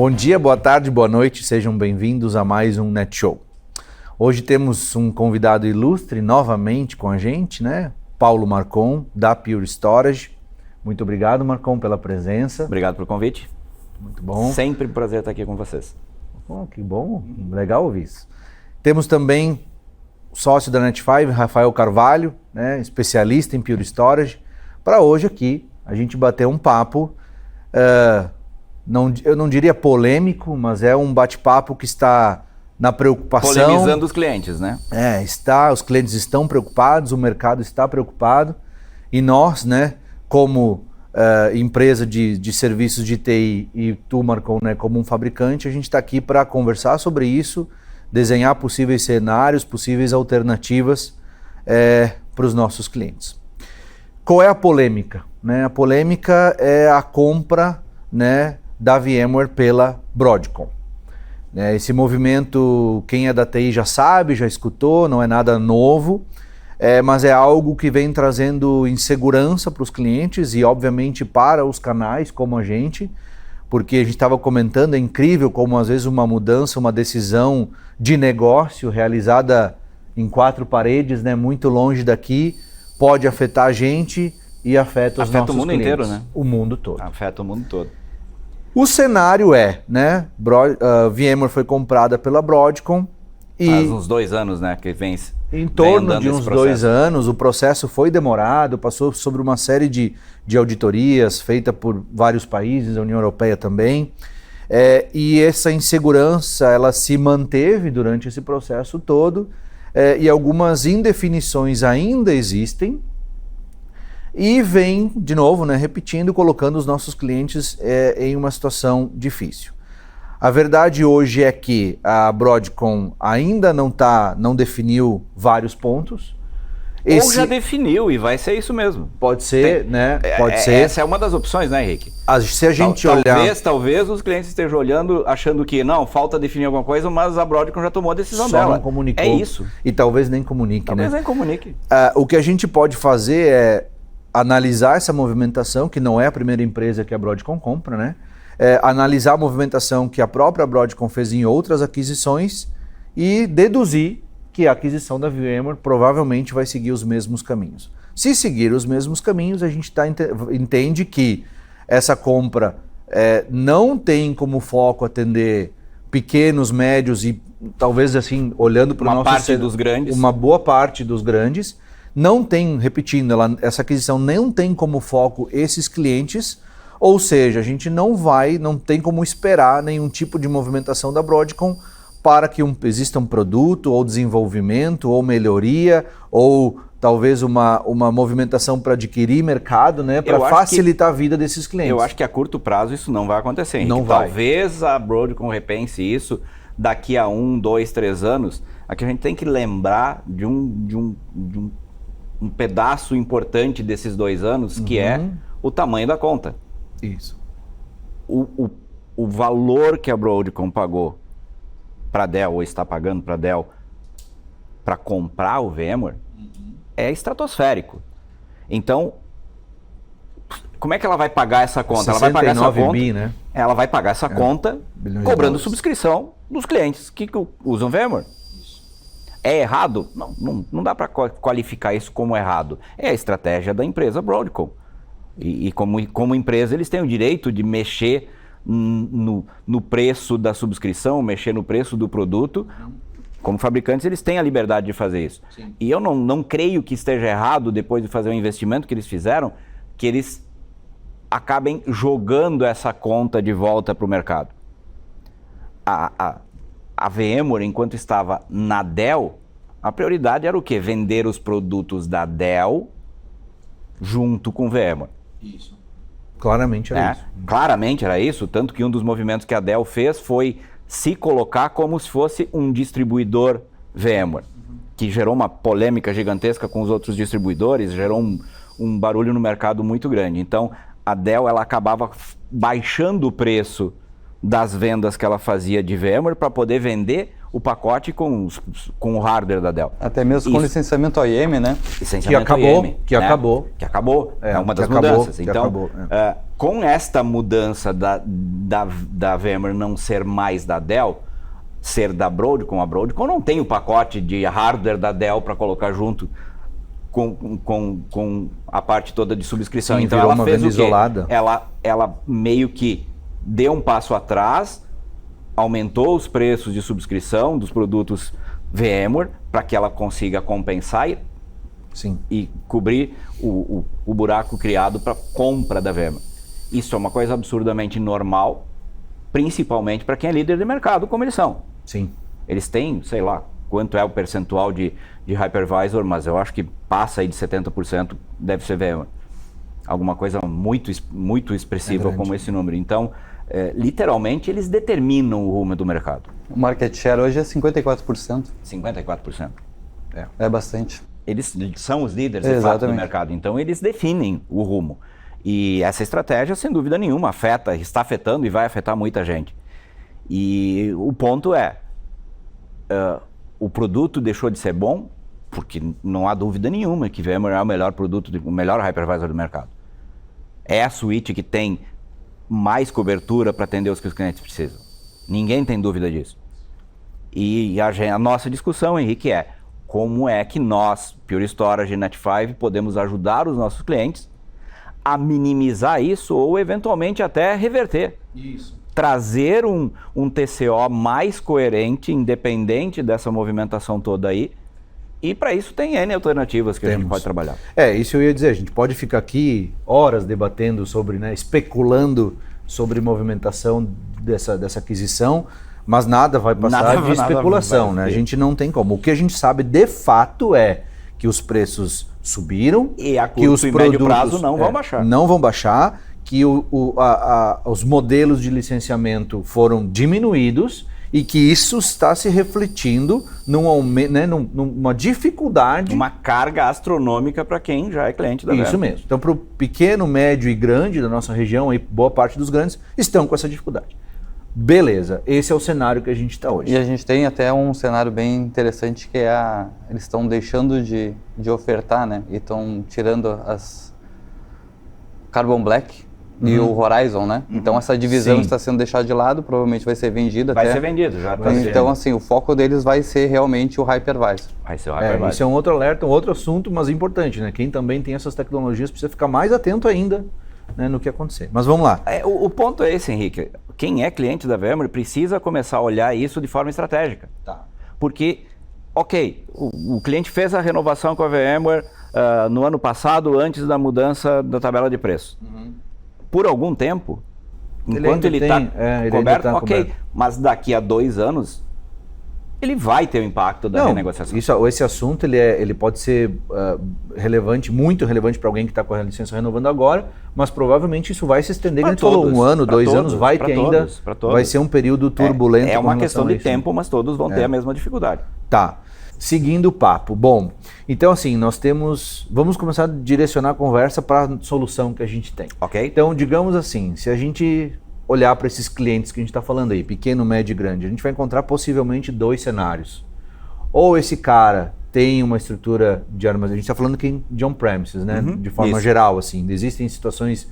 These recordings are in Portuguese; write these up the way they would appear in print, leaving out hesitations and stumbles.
Bom dia, boa tarde, boa noite, sejam bem-vindos a mais um NetShow. Hoje temos um convidado ilustre novamente com a gente, né? Paulo Marcon, da Pure Storage. Muito obrigado, Marcon, pela presença. Obrigado pelo convite. Muito bom. Sempre um prazer estar aqui com vocês. Oh, que bom, legal ouvir isso. Temos também o sócio da Net5, Rafael Carvalho, né? Especialista em Pure Storage. Para hoje aqui, a gente bater um papo... eu não diria polêmico, mas é um bate-papo que está na preocupação. Polemizando os clientes, né? Os clientes estão preocupados, o mercado está preocupado e nós, né, como empresa de serviços de TI e tu, Marcon, né, como um fabricante, a gente está aqui para conversar sobre isso, desenhar possíveis cenários, possíveis alternativas para os nossos clientes. Qual é a polêmica? Né? A polêmica é a compra, né, da VMware pela Broadcom. Esse movimento, quem é da TI já sabe, já escutou, não é nada novo, mas é algo que vem trazendo insegurança para os clientes e, obviamente, para os canais como a gente, porque a gente estava comentando, é incrível como às vezes uma mudança, uma decisão de negócio realizada em quatro paredes, né, muito longe daqui, pode afetar a gente e afeta os nossos clientes. Afeta o mundo inteiro, né? O mundo todo. Afeta o mundo todo. O cenário né, VMware foi comprada pela Broadcom e... Faz uns 2 anos, né, que vem em torno de uns 2 anos, o processo foi demorado, passou sobre uma série de auditorias feita por vários países, a União Europeia também, e essa insegurança, ela se manteve durante esse processo todo, e algumas indefinições ainda existem, e vem, de novo, né, repetindo, colocando os nossos clientes em uma situação difícil. A verdade hoje é que a Broadcom ainda não definiu vários pontos. Ou já definiu e vai ser isso mesmo. Pode ser, né? Pode ser. Essa é uma das opções, né, Henrique? Se a gente olhar... Talvez os clientes estejam olhando, achando que não, falta definir alguma coisa, mas a Broadcom já tomou a decisão dela. Só não comunicou. É isso. E talvez nem comunique, talvez né? nem comunique. O que a gente pode fazer é analisar essa movimentação, que não é a primeira empresa que a Broadcom compra, né? Analisar a movimentação que a própria Broadcom fez em outras aquisições e deduzir que a aquisição da VMware provavelmente vai seguir os mesmos caminhos. Se seguir os mesmos caminhos, a gente entende que essa compra não tem como foco atender pequenos, médios e talvez assim, olhando para o nosso... Uma parte dos grandes. Uma boa parte dos grandes. Não tem, repetindo, essa aquisição não tem como foco esses clientes, ou seja, a gente não tem como esperar nenhum tipo de movimentação da Broadcom para que exista um produto, ou desenvolvimento, ou melhoria, ou talvez uma movimentação para adquirir mercado, né, para facilitar a vida desses clientes. Eu acho que a curto prazo isso não vai acontecer, Henrique. Não vai. Talvez a Broadcom repense isso daqui a 1, 2, 3 anos. Aqui a gente tem que lembrar de um pedaço importante desses 2 anos, que é o tamanho da conta. Isso. O valor que a Broadcom pagou para a Dell, ou está pagando para a Dell, para comprar o VMware, é estratosférico. Então, como é que ela vai pagar essa conta? Ela vai pagar essa conta, né? Ela vai pagar essa conta cobrando subscrição dos clientes que usam VMware. É errado? Não dá para qualificar isso como errado. É a estratégia da empresa Broadcom. E como empresa, eles têm o direito de mexer no preço da subscrição, mexer no preço do produto. Como fabricantes, eles têm a liberdade de fazer isso. Sim. E eu não creio que esteja errado, depois de fazer o investimento que eles fizeram, que eles acabem jogando essa conta de volta para o mercado. A VMware, enquanto estava na Dell, a prioridade era o quê? Vender os produtos da Dell junto com o VMware. Isso. Claramente era isso. Claramente era isso, tanto que um dos movimentos que a Dell fez foi se colocar como se fosse um distribuidor VMware, que gerou uma polêmica gigantesca com os outros distribuidores, gerou um barulho no mercado muito grande. Então, a Dell ela acabava baixando o preço das vendas que ela fazia de VMware para poder vender o pacote com o hardware da Dell. Até mesmo com licenciamento OEM, né? Licenciamento OEM, que acabou. É uma das mudanças. Então, com esta mudança da VMware não ser mais da Dell, ser da Broadcom, a Broadcom não tem o pacote de hardware da Dell para colocar junto com a parte toda de subscrição. Sim, então ela fez o quê? Isolada. Ela meio que deu um passo atrás, aumentou os preços de subscrição dos produtos VMware para que ela consiga compensar e cobrir o buraco criado para compra da VMware. Isso é uma coisa absurdamente normal, principalmente para quem é líder de mercado, como eles são. Sim. Eles têm, sei lá, quanto é o percentual de hypervisor, mas eu acho que passa aí de 70%, deve ser VMware. Alguma coisa muito expressiva como esse número. Então, literalmente, eles determinam o rumo do mercado. O market share hoje é 54%. 54%. É bastante. Eles são os líderes, de fato, do mercado. Então, eles definem o rumo. E essa estratégia, sem dúvida nenhuma, está afetando e vai afetar muita gente. E o ponto o produto deixou de ser bom, porque não há dúvida nenhuma que VMware é o melhor produto, o melhor hypervisor do mercado. É a suíte que tem mais cobertura para atender os que os clientes precisam. Ninguém tem dúvida disso. E a nossa discussão, Henrique, é como é que nós, Pure Storage e Net5, podemos ajudar os nossos clientes a minimizar isso ou eventualmente até reverter. Isso. Trazer um TCO mais coerente, independente dessa movimentação toda aí. E para isso tem N alternativas que a gente pode trabalhar. Isso eu ia dizer, a gente pode ficar aqui horas debatendo sobre, especulando sobre movimentação dessa aquisição, mas nada vai passar de especulação, né? A gente não tem como. O que a gente sabe de fato é que os preços subiram e a que os e produtos médio prazo não vão baixar. Não vão baixar, que os modelos de licenciamento foram diminuídos e que isso está se refletindo numa dificuldade. Uma carga astronômica para quem já é cliente da VMware. Isso mesmo. Então, para o pequeno, médio e grande da nossa região, e boa parte dos grandes estão com essa dificuldade. Beleza, esse é o cenário que a gente está hoje. E a gente tem até um cenário bem interessante que eles estão deixando de ofertar, né? E estão tirando as Carbon Black e o Horizon, né? Então essa divisão está sendo deixada de lado, provavelmente vai ser vendida Vai ser vendido, já está Então assim, o foco deles vai ser realmente o hypervisor. Vai ser o hypervisor. Isso é um outro alerta, um outro assunto, mas importante, né? Quem também tem essas tecnologias precisa ficar mais atento ainda, né, no que acontecer. Mas vamos lá. O ponto é esse, Henrique. Quem é cliente da VMware precisa começar a olhar isso de forma estratégica. Tá. Porque, o cliente fez a renovação com a VMware no ano passado, antes da mudança da tabela de preço. Por algum tempo, enquanto ele está coberto, coberto, mas daqui a 2 anos, ele vai ter o impacto da renegociação. Esse assunto ele pode ser relevante, muito relevante para alguém que está com a licença renovando agora, mas provavelmente isso vai se estender. A gente falou 1 ano, 2 anos, vai ter ainda. Vai ser um período turbulento. É uma questão de tempo, mas todos vão ter a mesma dificuldade. Tá. Seguindo o papo. Bom, então assim, vamos começar a direcionar a conversa para a solução que a gente tem. Ok. Então, digamos assim, se a gente olhar para esses clientes que a gente está falando aí, pequeno, médio e grande, a gente vai encontrar possivelmente 2 cenários. Ou esse cara tem uma estrutura de armazenamento, a gente está falando aqui de on-premises, né? De forma geral, assim. Existem situações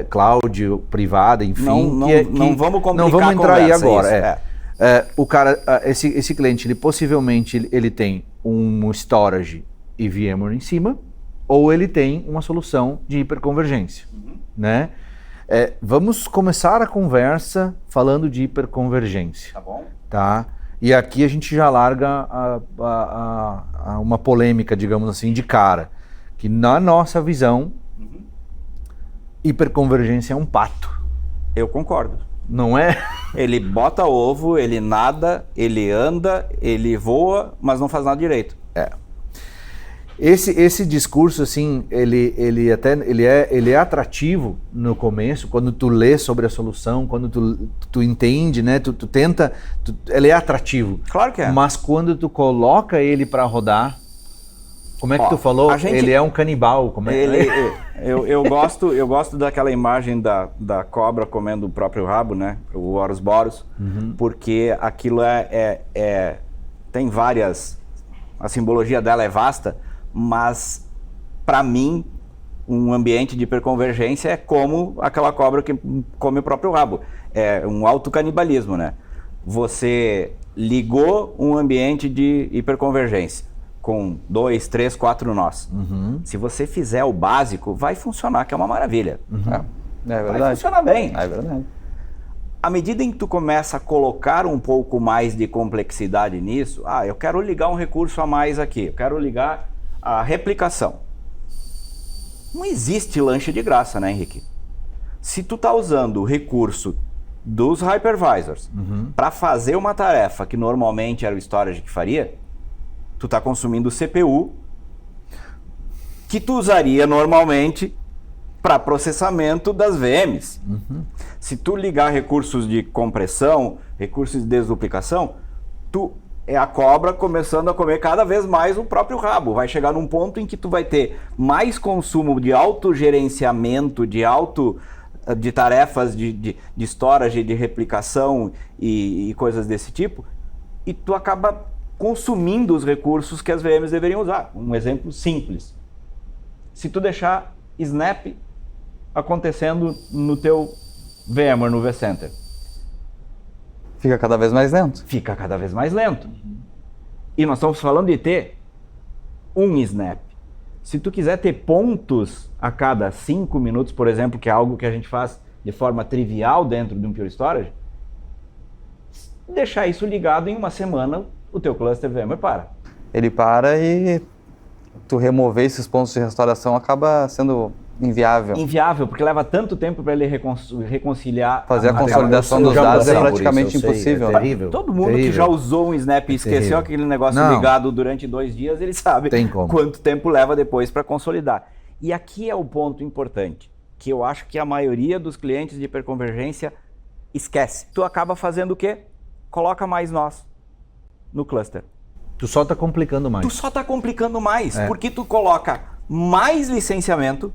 cloud, privada, enfim. Não vamos complicar não vamos entrar aí agora. O cara, esse cliente, ele possivelmente ele tem um storage e VMware em cima, ou ele tem uma solução de hiperconvergência, né? Vamos começar a conversa falando de hiperconvergência. Tá bom. Tá? E aqui a gente já larga uma polêmica, digamos assim, de cara. Que na nossa visão, hiperconvergência é um pato. Eu concordo. Não é? Ele bota ovo, ele nada, ele anda, ele voa, mas não faz nada direito. Esse discurso, assim, ele é atrativo no começo, quando tu lê sobre a solução, quando tu entende, né? Tu tenta, ele é atrativo. Claro que é. Mas quando tu coloca ele para rodar, Como é que tu falou? Ele é um canibal. Como é? Eu gosto daquela imagem da cobra comendo o próprio rabo, né? O Ouroboros, porque aquilo tem várias... A simbologia dela é vasta, mas para mim um ambiente de hiperconvergência é como aquela cobra que come o próprio rabo. É um autocanibalismo, né? Você ligou um ambiente de hiperconvergência com 2, 3, 4 nós. Se você fizer o básico, vai funcionar, que é uma maravilha. É verdade. Vai funcionar bem. É verdade. À medida em que tu começa a colocar um pouco mais de complexidade nisso, eu quero ligar um recurso a mais aqui, eu quero ligar a replicação. Não existe lanche de graça, né, Henrique? Se tu tá usando o recurso dos hypervisors para fazer uma tarefa que normalmente era o storage que faria, tu tá consumindo o CPU que tu usaria normalmente para processamento das VMs. Se tu ligar recursos de compressão, recursos de desduplicação, tu é a cobra começando a comer cada vez mais o próprio rabo. Vai chegar num ponto em que tu vai ter mais consumo de autogerenciamento, de tarefas de storage, de replicação e coisas desse tipo, e tu acaba consumindo os recursos que as VMs deveriam usar. Um exemplo simples. Se tu deixar Snap acontecendo no teu VMware, no vCenter, fica cada vez mais lento. Fica cada vez mais lento. E nós estamos falando de ter um Snap. Se tu quiser ter pontos a cada 5 minutos, por exemplo, que é algo que a gente faz de forma trivial dentro de um Pure Storage, deixar isso ligado em uma semana, o teu cluster VMware para. Ele para e tu remover esses pontos de restauração acaba sendo inviável. Inviável, porque leva tanto tempo para ele reconciliar. Fazer a consolidação dos dados é praticamente impossível. É terrível. Todo mundo que já usou um Snap e esqueceu aquele negócio ligado durante 2 dias, ele sabe quanto tempo leva depois para consolidar. E aqui é o ponto importante, que eu acho que a maioria dos clientes de hiperconvergência esquece. Tu acaba fazendo o quê? Coloca mais nós no cluster. Tu só está complicando mais. Tu só está complicando mais, porque tu coloca mais licenciamento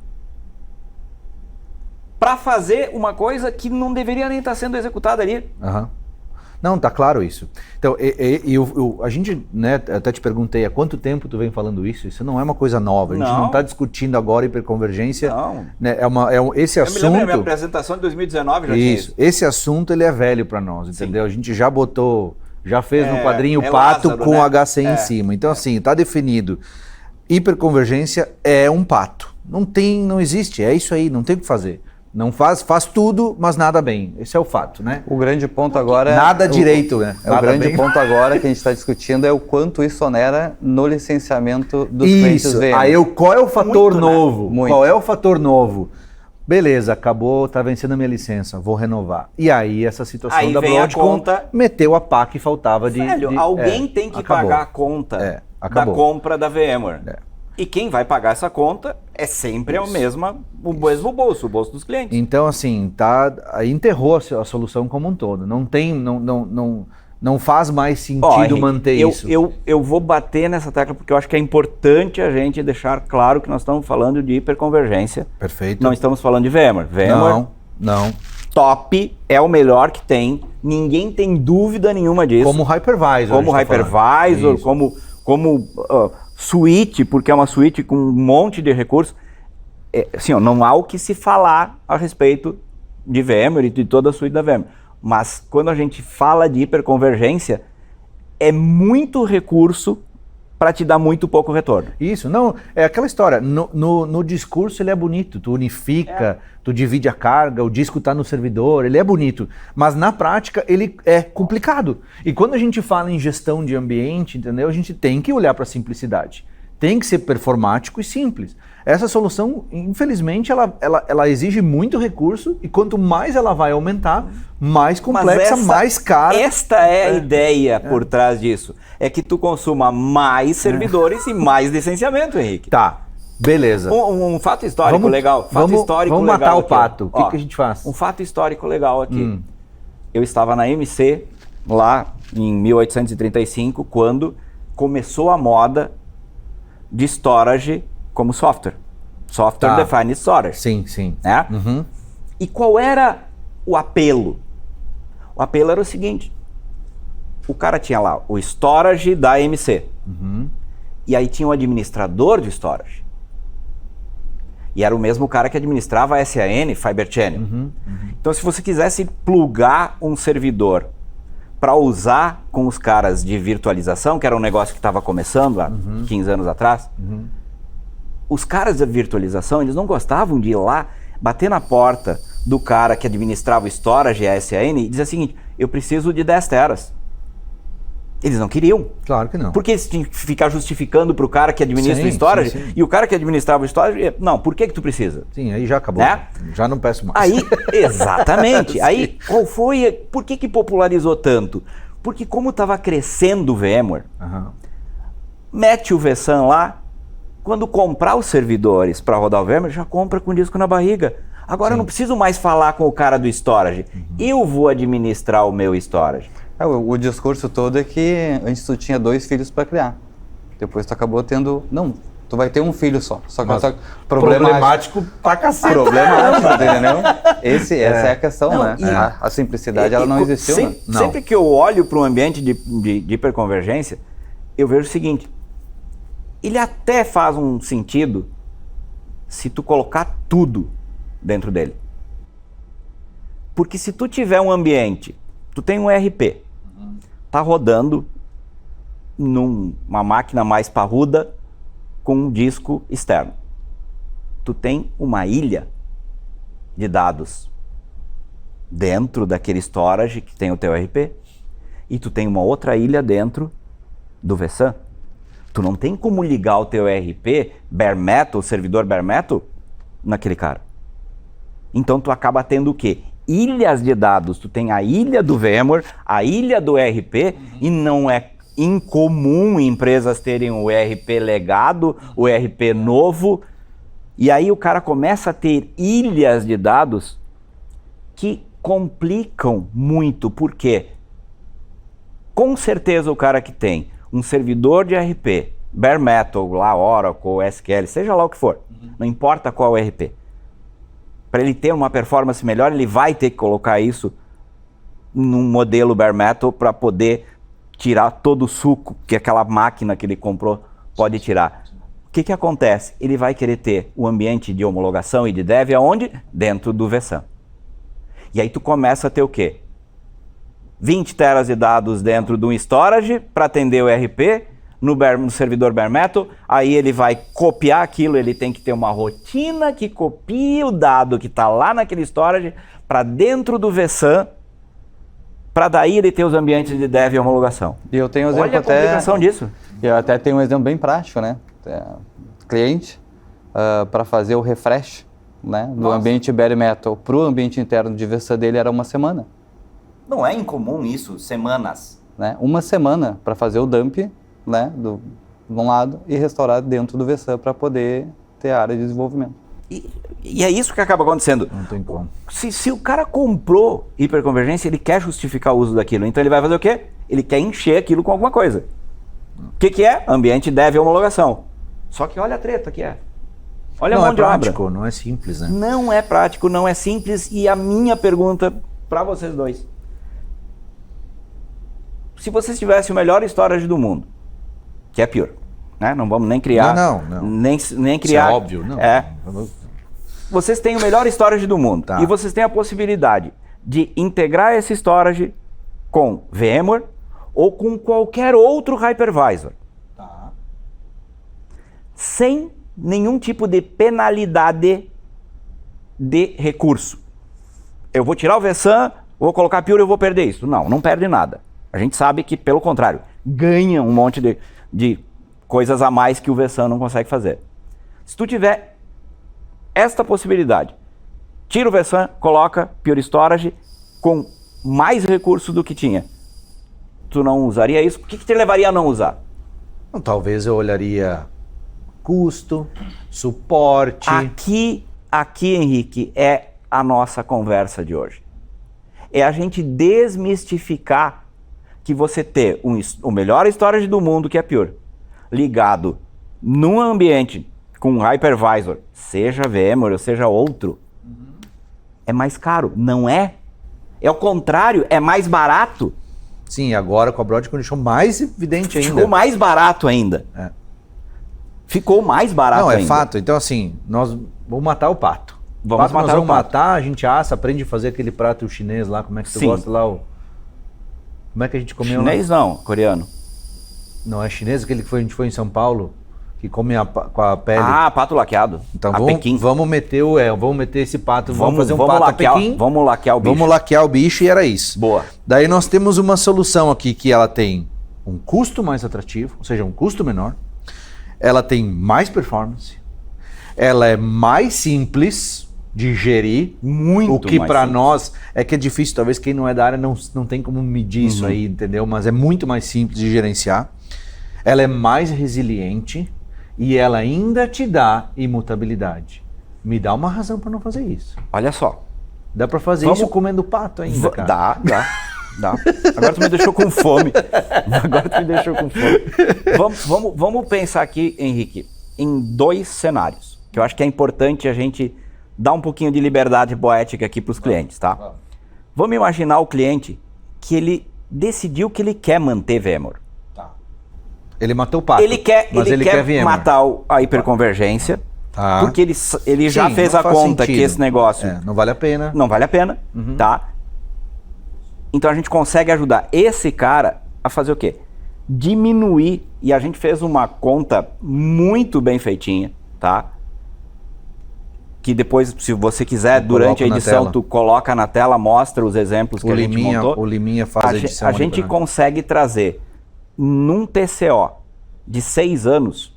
para fazer uma coisa que não deveria nem estar sendo executada ali. Não, tá claro isso. Então, a gente, né, até te perguntei há quanto tempo tu vem falando isso. Isso não é uma coisa nova. A gente não está discutindo agora hiperconvergência. Não. Né, esse assunto. Eu me lembro da minha apresentação de 2019 já tinha isso. Esse assunto ele é velho para nós, entendeu? A gente já botou, já fez no quadrinho pato Lázaro, com né? HC em cima. Então, assim, tá definido. Hiperconvergência é um pato. Não existe. É isso aí. Não tem o que fazer. Não faz tudo, mas nada bem. Esse é o fato, né? O grande ponto agora é... Nada direito, né? O grande ponto agora que a gente está discutindo é o quanto isso onera no licenciamento dos clientes VM. Aí qual é o fator novo? Muito. Qual é o fator novo? Beleza, acabou, tá vencendo a minha licença, vou renovar. E aí essa situação da Broadcom meteu a pá que faltava de... Alguém tem que pagar a conta da compra da VMware. E quem vai pagar essa conta é sempre o mesmo bolso, o bolso dos clientes. Então, assim, aí enterrou a solução como um todo. Não faz mais sentido Henrique, manter isso. Eu vou bater nessa tecla porque eu acho que é importante a gente deixar claro que nós estamos falando de hiperconvergência. Perfeito. Não estamos falando de VMware. VMware não. Top é o melhor que tem. Ninguém tem dúvida nenhuma disso. Como hypervisor. Como suíte, porque é uma suíte com um monte de recursos. Assim, não há o que se falar a respeito de VMware e de toda a suíte da VMware. Mas quando a gente fala de hiperconvergência, é muito recurso para te dar muito pouco retorno. Isso, não, é aquela história, no discurso ele é bonito, tu unifica, tu divide a carga, o disco está no servidor, ele é bonito, mas na prática ele é complicado. E quando a gente fala em gestão de ambiente, entendeu? A gente tem que olhar para a simplicidade, tem que ser performático e simples. Essa solução, infelizmente, ela exige muito recurso e quanto mais ela vai aumentar, mais complexa, mais cara. Esta é a ideia por trás disso. É que tu consuma mais servidores e mais licenciamento, Henrique. Tá, beleza. Um fato histórico legal. Vamos matar o pato. O que a gente faz? Um fato histórico legal aqui. Eu estava na MC, lá em 1835, quando começou a moda de storage como software. Software Defined Storage. Sim, sim. Né? E qual era o apelo? O apelo era o seguinte. O cara tinha lá o storage da AMC. E aí tinha o administrador de storage. E era o mesmo cara que administrava a SAN, Fiber Channel. Então, se você quisesse plugar um servidor para usar com os caras de virtualização, que era um negócio que estava começando há 15 anos atrás, os caras da virtualização, eles não gostavam de ir lá, bater na porta do cara que administrava o storage e a SAN e dizer o seguinte, eu preciso de 10 teras. Eles não queriam. Claro que não. Porque eles tinham que ficar justificando para o cara que administra o storage, sim. e o cara que administrava o storage, não, por que tu precisa? Sim, aí já acabou. Né? Já não peço mais. Aí, exatamente. Aí, qual foi, por que popularizou tanto? Porque como estava crescendo o VMware, mete o vSAN lá, quando comprar os servidores para rodar o VMware, já compra com disco na barriga. Agora eu não preciso mais falar com o cara do storage. Eu vou administrar o meu storage. O discurso todo é que antes tu tinha 2 filhos para criar. Depois tu acabou tendo... Não, tu vai ter um filho só. Só que problemático pra cacete. Problemático, entendeu? Essa é a questão, não, né? A simplicidade, ela não existiu, né? Sempre que eu olho para um ambiente de hiperconvergência, eu vejo o seguinte. Ele até faz um sentido se tu colocar tudo dentro dele. Porque se tu tiver um ambiente, tu tem um ERP, tá rodando numa máquina mais parruda com um disco externo. Tu tem uma ilha de dados dentro daquele storage que tem o teu ERP e tu tem uma outra ilha dentro do vSAN. Tu não tem como ligar o teu ERP bare metal, servidor bare metal, naquele cara. Então tu acaba tendo o quê? Ilhas de dados. Tu tem a ilha do VMware, a ilha do ERP, e não é incomum empresas terem o ERP legado, o ERP novo, e aí o cara começa a ter ilhas de dados que complicam muito, porque com certeza o cara que tem um servidor de ERP, bare metal, lá Oracle, SQL, seja lá o que for, não importa qual ERP, para ele ter uma performance melhor, ele vai ter que colocar isso num modelo bare metal para poder tirar todo o suco que aquela máquina que ele comprou pode tirar. O que acontece? Ele vai querer ter o ambiente de homologação e de dev aonde? Dentro do vSAN. E aí tu começa a ter o quê? 20 teras de dados dentro de um storage para atender o ERP, no servidor bare metal, aí ele vai copiar aquilo, ele tem que ter uma rotina que copia o dado que está lá naquele storage para dentro do vSAN, para daí ele ter os ambientes de dev e homologação. E eu tenho um exemplo. Olha a complicação disso. Eu até tenho um exemplo bem prático, né? Cliente, para fazer o refresh, né, do ambiente bare metal para o ambiente interno de vSAN dele era 1 semana. Não é incomum isso, semanas. Né? 1 semana para fazer o dump, né, de um lado e restaurar dentro do vSAN para poder ter a área de desenvolvimento. E é isso que acaba acontecendo. Não tem como. Se o cara comprou hiperconvergência, ele quer justificar o uso daquilo. Então ele vai fazer o quê? Ele quer encher aquilo com alguma coisa. O que é? Ambiente dev e homologação. Só que olha a treta que é. Olha a mão de obra. Não é prático, não é simples, né? Não é prático, não é simples. E a minha pergunta para vocês dois. Se vocês tivessem o melhor storage do mundo, que é Pure, né? Não vamos nem criar... Não. Nem criar... Isso é óbvio, não. Vocês têm o melhor storage do mundo. Tá. E vocês têm a possibilidade de integrar esse storage com VMware ou com qualquer outro hypervisor. Tá. Sem nenhum tipo de penalidade de recurso. Eu vou tirar o vSAN, vou colocar Pure e eu vou perder isso. Não perde nada. A gente sabe que, pelo contrário, ganha um monte de coisas a mais que o vSAN não consegue fazer. Se tu tiver esta possibilidade, tira o vSAN, coloca Pure Storage com mais recursos do que tinha. Tu não usaria isso? O que te levaria a não usar? Talvez eu olharia custo, suporte. Aqui, Henrique, é a nossa conversa de hoje. É a gente desmistificar que você ter o melhor storage do mundo, que é Pure, ligado num ambiente com hypervisor, seja VMware ou seja outro, é mais caro. Não é? É o contrário, é mais barato. Sim, agora com a Broadcom deixou mais evidente ainda. Ficou mais barato ainda. É. Ficou mais barato Não, ainda. é fato. Então, assim, nós vamos matar o pato. Vamos matar nós o vamos pato. matar, a gente assa, aprende a fazer aquele prato chinês lá, como é que você Sim. gosta lá? Como é que a gente comeu Chinês lá? não, coreano. Não, é chinês aquele que a gente foi em São Paulo, que come com a pele. Ah, pato laqueado. Então a Pequim. vamos meter vamos meter esse pato, vamos fazer um vamos pato laquear, a Pequim. Vamos laquear o bicho. Vamos laquear o bicho e era isso. Boa. Daí nós temos uma solução aqui que ela tem um custo mais atrativo, ou seja, um custo menor. Ela tem mais performance. Ela é mais simples de gerir. Muito O que mais para simples. nós é que é difícil, talvez quem não é da área não tem como medir isso aí, entendeu? Mas é muito mais simples de gerenciar. Ela é mais resiliente e ela ainda te dá imutabilidade. Me dá uma razão para não fazer isso. Olha só. Dá para fazer Vamos- isso comendo pato ainda, cara. Dá. Agora tu me deixou com fome. Vamos pensar aqui, Henrique, em 2 cenários, que eu acho que é importante a gente dar um pouquinho de liberdade poética aqui para os clientes, tá? Vamos imaginar o cliente que ele decidiu que ele quer manter VMware. Ele matou o pato. Ele quer VMware. matar a hiperconvergência, Tá. porque ele já Sim, fez não a faz conta sentido. que esse negócio Não vale a pena. não vale a pena, tá? Então a gente consegue ajudar esse cara a fazer o quê? Diminuir, e a gente fez uma conta muito bem feitinha, tá? Que depois, se você quiser, Eu durante a coloco na edição, tela. tu coloca na tela, mostra os exemplos que a gente montou. O Liminha faz a edição. A ali gente pra- consegue trazer num TCO de 6 anos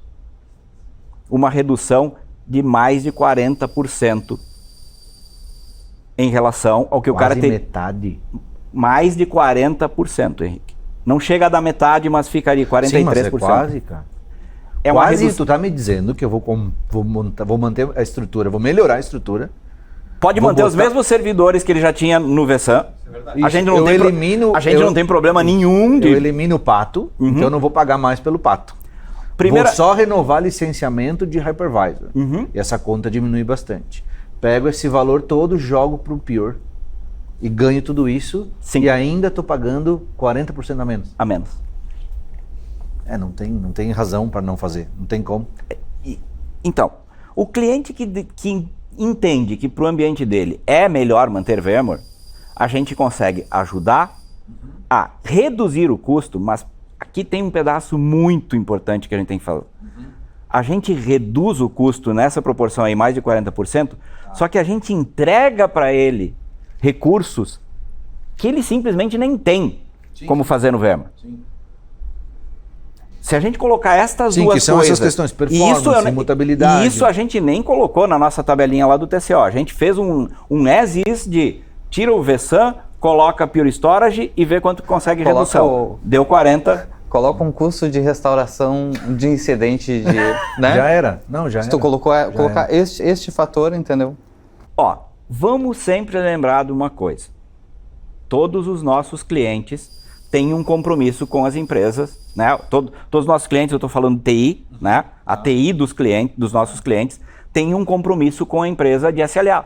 uma redução de mais de 40% em relação ao que o cara Quase tem. metade. Mais de 40%, Henrique. Não chega a dar metade, mas fica ali 43%. Sim, mas é quase, cara. É uma Quase, redução. tu tá me dizendo que eu vou manter a estrutura, vou melhorar a estrutura. Pode vou manter os botar- mesmos servidores que ele já tinha no VSAN. A Isso, gente não eu tem elimino- a gente eu- não tem problema nenhum de Eu elimino o pato, então eu não vou pagar mais pelo pato. Primeira- Vou só renovar licenciamento de hypervisor. Uhum. E essa conta diminui bastante. Pego esse valor todo, jogo pro Pure e ganho tudo isso. Sim. E ainda tô pagando 40% a menos. a menos. Não tem razão para não fazer. Não tem como. Então, o cliente que entende que para o ambiente dele é melhor manter VMware, a gente consegue ajudar a reduzir o custo, mas aqui tem um pedaço muito importante que a gente tem que falar. A gente reduz o custo nessa proporção aí, mais de 40%, só que a gente entrega para ele recursos que ele simplesmente nem tem como fazer no VMware. Se a gente colocar estas Sim, duas que são coisas... essas questões, e performance, imutabilidade. E isso a gente nem colocou na nossa tabelinha lá do TCO. A gente fez um as-is de tira o vSAN, coloca Pure Storage e vê quanto consegue Coloca redução. Deu 40. Coloca um custo de restauração de incidente de. Né? Já era. Não, já Se era. tu colocar este fator, entendeu? Ó, vamos sempre lembrar de uma coisa. Todos os nossos clientes têm um compromisso com as empresas, né? Todos os nossos clientes, eu estou falando TI, né? A TI dos nossos clientes tem um compromisso com a empresa de SLA.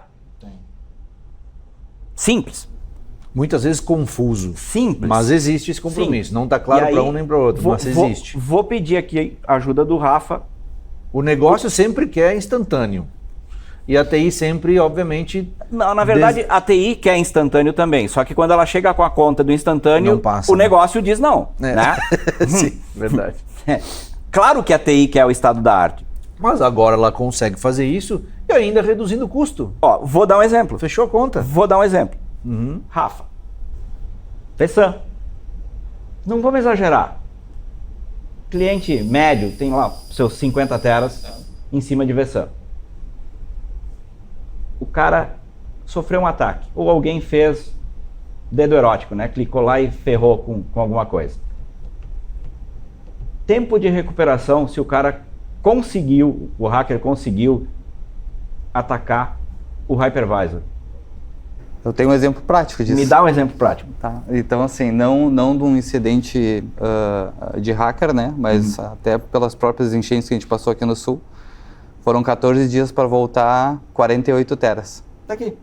Simples. Muitas vezes confuso. Simples. Mas existe esse compromisso. Sim. Não está claro E aí, para um nem para outro, mas existe. Vou pedir aqui a ajuda do Rafa. O negócio sempre quer instantâneo. E a TI sempre, obviamente... Não, na verdade, a TI quer instantâneo também. Só que quando ela chega com a conta do instantâneo, Não passa, o né? negócio diz não. É. Né? Sim, verdade. Claro que a TI quer o estado da arte. Mas agora ela consegue fazer isso e ainda reduzindo o custo. Ó, vou dar um exemplo. Fechou a conta. Vou dar um exemplo. Uhum. Rafa. vSAN. Não vamos exagerar. Cliente médio tem lá seus 50 teras em cima de vSAN. O cara sofreu um ataque. Ou alguém fez dedo erótico, né? Clicou lá e ferrou com alguma coisa. Tempo de recuperação, se o cara conseguiu, o hacker conseguiu atacar o hypervisor. Eu tenho um exemplo prático disso. Me dá um exemplo prático. Tá. Então, assim, não de um incidente de hacker, né? Mas até pelas próprias enchentes que a gente passou aqui no Sul. Foram 14 dias para voltar 48 teras. Tá aqui.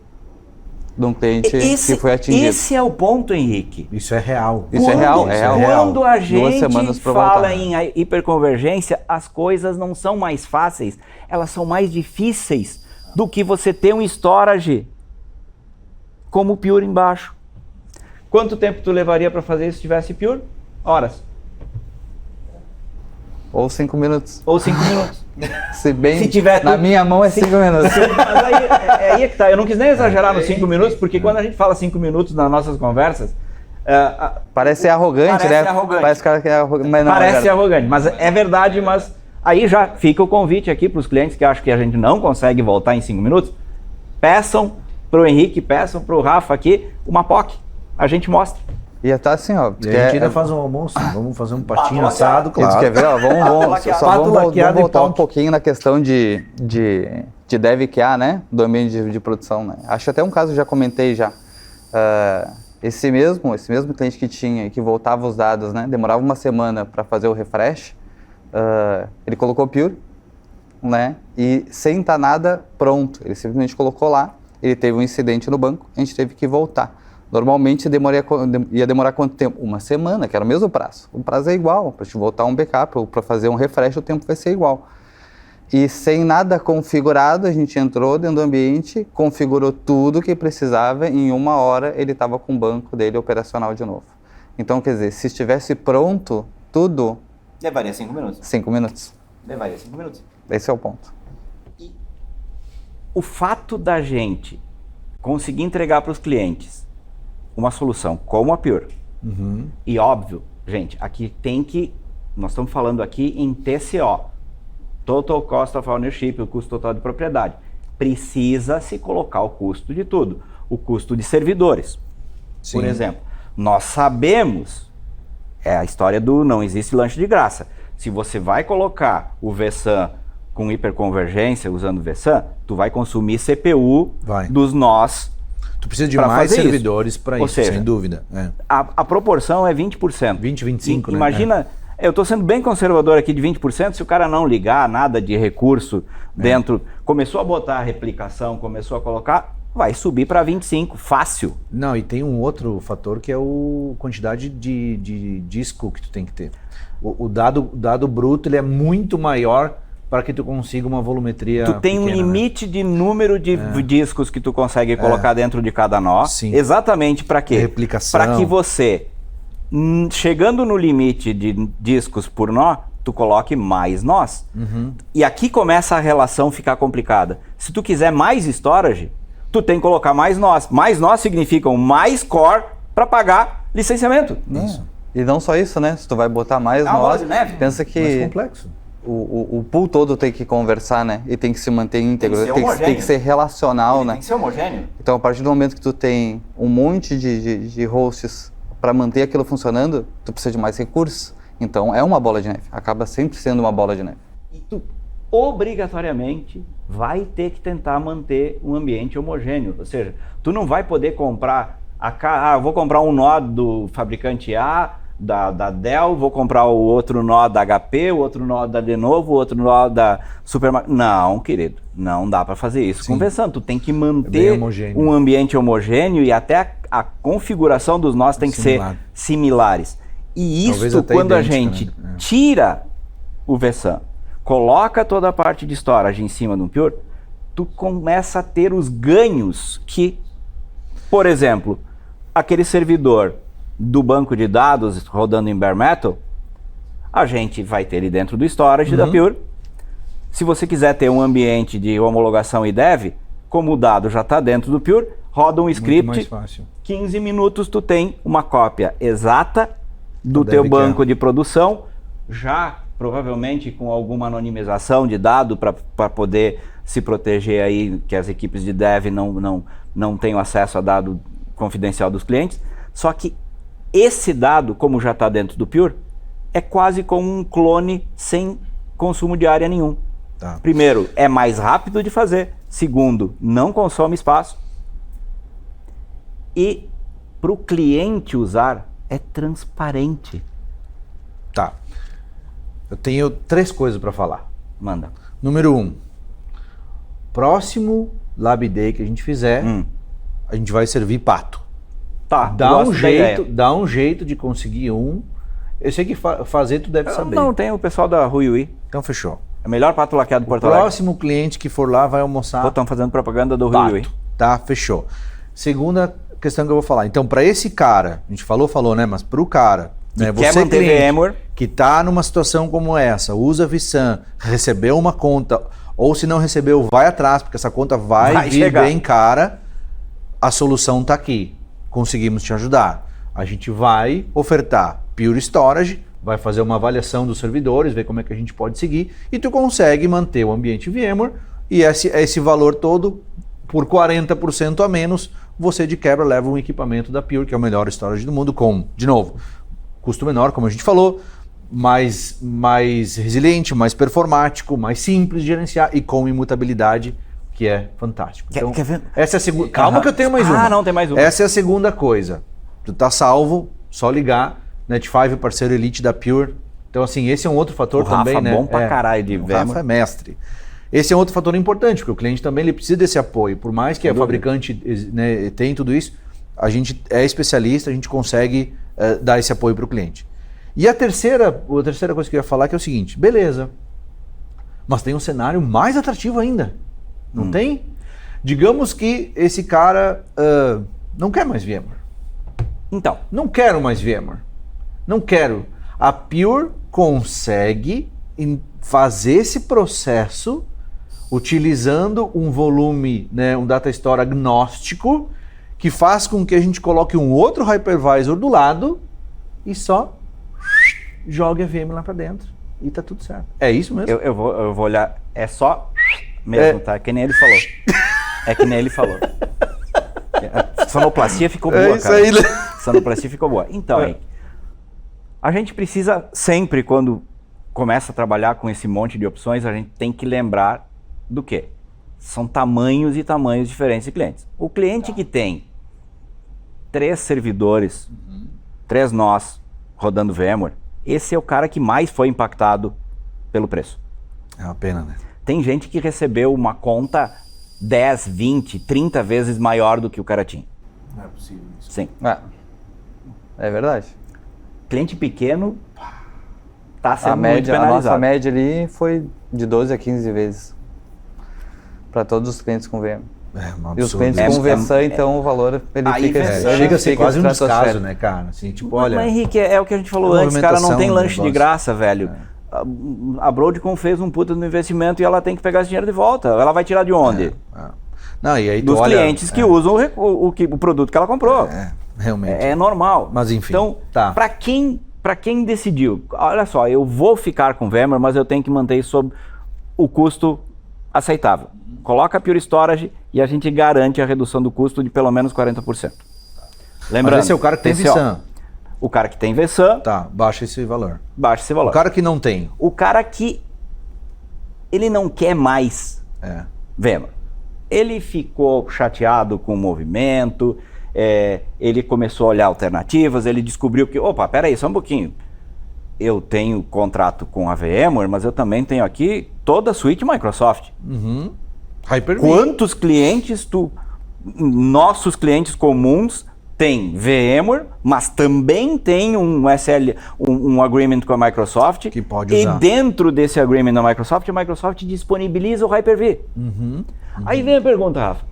De um cliente que foi atingido. Esse é o ponto, Henrique. Isso é real. Isso é real. Quando a 2 gente semanas pra fala voltar. em hiperconvergência, as coisas não são mais fáceis, elas são mais difíceis do que você ter um storage como o Pure embaixo. Quanto tempo tu levaria para fazer isso se tivesse Pure? Horas. Ou 5 minutos. Ou 5 minutos. Se bem, Se tiver na minha mão é 5 minutos. Mas aí é que tá. Eu não quis nem exagerar nos 5 minutos, porque quando a gente fala 5 minutos nas nossas conversas, Parece ser arrogante, né? Parece que é arrogante, mas não. Parece arrogante, mas é verdade, mas aí já fica o convite aqui para os clientes que acham que a gente não consegue voltar em 5 minutos. Peçam para o Henrique, peçam para o Rafa aqui uma POC. A gente mostra. E tá assim, ó. E a gente ainda faz um almoço, vamos fazer um patinho assado, E claro. tu quer ver, ó, vamos voltar um pouquinho na questão de DevQA, né? Do ambiente de produção, né? Acho até um caso, já comentei já. Esse mesmo cliente que voltava os dados, né? Demorava uma semana para fazer o refresh. Ele colocou Pure, né? E sem estar nada pronto. Ele simplesmente colocou lá. Ele teve um incidente no banco, a gente teve que voltar. Normalmente ia demorar quanto tempo? Uma semana, que era o mesmo prazo. O prazo é igual, para te voltar um backup ou para fazer um refresh, o tempo vai ser igual. E sem nada configurado, a gente entrou dentro do ambiente, configurou tudo que precisava, e em 1 hora ele estava com o banco dele operacional de novo. Então, quer dizer, se estivesse pronto tudo... Levaria 5 minutos. 5 minutos. Levaria 5 minutos. Esse é o ponto. E o fato da gente conseguir entregar para os clientes uma solução como a Pure, e óbvio, gente, aqui nós estamos falando aqui em TCO, Total Cost of Ownership, o custo total de propriedade. Precisa se colocar o custo de tudo, o custo de servidores. Sim. Por exemplo, nós sabemos, é a história do não existe lanche de graça. Se você vai colocar o vSAN com hiperconvergência usando o vSAN, tu vai consumir CPU dos nós. Tu precisa de mais servidores para isso, seja, sem dúvida. A proporção é 20%. 20, 25%, Imagina, eu estou sendo bem conservador aqui de 20%, se o cara não ligar nada de recurso dentro, começou a botar a replicação, começou a colocar, vai subir para 25%, fácil. Não, e tem um outro fator que é a quantidade de disco que tu tem que ter. O dado bruto ele é muito maior para que tu consiga uma volumetria Tu tem pequena, um limite de número de discos que tu consegue colocar dentro de cada nó. Sim. Exatamente para quê? Replicação. Para que você, chegando no limite de discos por nó, tu coloque mais nós. E aqui começa a relação ficar complicada. Se tu quiser mais storage, tu tem que colocar mais nós. Mais nós significam mais core para pagar licenciamento. Isso. E não só isso, né? Se tu vai botar mais nós, pensa que... Mais complexo. O pool todo tem que conversar, né? E tem que se manter íntegro, tem que ser relacional, né? Tem que ser homogêneo. Então, a partir do momento que tu tem um monte de hosts para manter aquilo funcionando, tu precisa de mais recursos. Então, é uma bola de neve. Acaba sempre sendo uma bola de neve. E tu, obrigatoriamente, vai ter que tentar manter um ambiente homogêneo. Ou seja, tu não vai poder comprar... eu vou comprar um nó do fabricante A, da Dell, vou comprar o outro nó da HP, o outro nó da Lenovo, o outro nó da Supermarket. Não, querido, não dá para fazer isso. Conversando, tu tem que manter um ambiente homogêneo e até a configuração dos nós tem que ser similares. E isso, quando a gente tira o vSAN, coloca toda a parte de storage em cima do Pure, tu começa a ter os ganhos que, por exemplo, aquele servidor do banco de dados rodando em bare metal, a gente vai ter ele dentro do storage da Pure. Se você quiser ter um ambiente de homologação e dev, como o dado já está dentro do Pure, roda um script, 15 minutos tu tem uma cópia exata do teu banco de produção, já provavelmente com alguma anonimização de dado para poder se proteger aí, que as equipes de dev não tenham acesso a dado confidencial dos clientes. Só que esse dado, como já está dentro do Pure, é quase como um clone sem consumo de área nenhum. Primeiro, é mais rápido de fazer. Segundo, não consome espaço. E para o cliente usar, é transparente. Tá. Eu tenho 3 coisas para falar. Manda. Número 1. Próximo Lab Day que a gente fizer, a gente vai servir pato. Tá, Dá um jeito de conseguir um. Eu sei que fazer tu deve saber. Não, tem o pessoal da Huiui. Então fechou. É o melhor pato laqueado do Porto O Alegre. próximo cliente que for lá vai almoçar Estão fazendo propaganda do pato. Huiui. Tá, fechou. Segunda questão que eu vou falar. Então, para esse cara, a gente falou, né? Mas para o cara, né, quer você manter cliente VMware, que tá numa situação como essa, usa vSAN, recebeu uma conta, ou se não recebeu, vai atrás, porque essa conta vai vir chegar. bem cara, a solução tá aqui. Conseguimos te ajudar. A gente vai ofertar Pure Storage, vai fazer uma avaliação dos servidores, ver como é que a gente pode seguir, e tu consegue manter o ambiente VMware, e esse valor todo, por 40% a menos, você de quebra leva um equipamento da Pure, que é o melhor storage do mundo, com, de novo, custo menor, como a gente falou, mais resiliente, mais performático, mais simples de gerenciar e com imutabilidade, que é fantástico. Então, quer ver? essa é a segunda. Calma que eu tenho mais uma. Não, tem mais uma. Essa é a segunda coisa. Tu tá salvo, só ligar. Net5, parceiro elite da Pure. Então, assim, esse é um outro fator O Rafa também, né? bom pra caralho de O VMware. Rafa é mestre. Esse é outro fator importante, porque o cliente também ele precisa desse apoio. Por mais que a fabricante, né, tenha tudo isso, a gente é especialista, a gente consegue dar esse apoio para o cliente. E a terceira coisa que eu ia falar que é o seguinte, beleza, mas tem um cenário mais atrativo ainda, não tem? Digamos que esse cara não quer mais VMware. Então, Não quero mais VMware. Não quero. A Pure consegue fazer esse processo utilizando um volume, né, um data store agnóstico, que faz com que a gente coloque um outro hypervisor do lado e só jogue a VM lá para dentro. E tá tudo certo. É isso mesmo? eu vou olhar, é só mesmo, tá? Que nem ele falou. É que nem ele falou. A sonoplastia ficou boa, isso cara. aí, né? A sonoplastia ficou boa. Então, Henrique, a gente precisa sempre, quando começa a trabalhar com esse monte de opções, a gente tem que lembrar do quê? São tamanhos e tamanhos diferentes de clientes. O cliente que tem 3 servidores, 3 nós rodando VMware, esse é o cara que mais foi impactado pelo preço. É uma pena, né? Tem gente que recebeu uma conta 10, 20, 30 vezes maior do que o cara tinha. Não é possível isso. Sim. É verdade. Cliente pequeno está sendo A muito penalizado. nossa média ali foi de 12 a 15 vezes para todos os clientes com VM. É um E os absurdo. clientes com vSAN, então o valor ele Aí fica... vSAN Chega a ser fica quase um descaso, estratosférico. né, cara? Assim, tipo, Mas, olha... Henrique, é o que a gente falou a antes, cara, não tem movimentação do lanche de negócio. graça, velho. A Broadcom fez um puta no investimento e ela tem que pegar esse dinheiro de volta. Ela vai tirar de onde? Não, e aí tu Dos olha, clientes que usam o produto que ela comprou. Realmente. É normal. Mas enfim, Então, tá. para quem decidiu, olha só, eu vou ficar com VMware, mas eu tenho que manter isso sob o custo aceitável. Coloca a Pure Storage e a gente garante a redução do custo de pelo menos 40%. Lembrando, Mas esse é o cara que tem vSAN. O cara que tem vSAN, Tá, baixa esse valor. baixa esse valor. O cara que não tem. O cara que ele não quer mais VMware. Ele ficou chateado com o movimento, ele começou a olhar alternativas, ele descobriu que, opa, peraí, só um pouquinho. Eu tenho contrato com a VMware, mas eu também tenho aqui toda a suíte Microsoft. Hyper-V. Quantos clientes nossos clientes comuns têm VMware, mas também tem um agreement com a Microsoft. Que pode usar. E dentro desse agreement da Microsoft, a Microsoft disponibiliza o Hyper-V. Aí vem a pergunta, Rafa.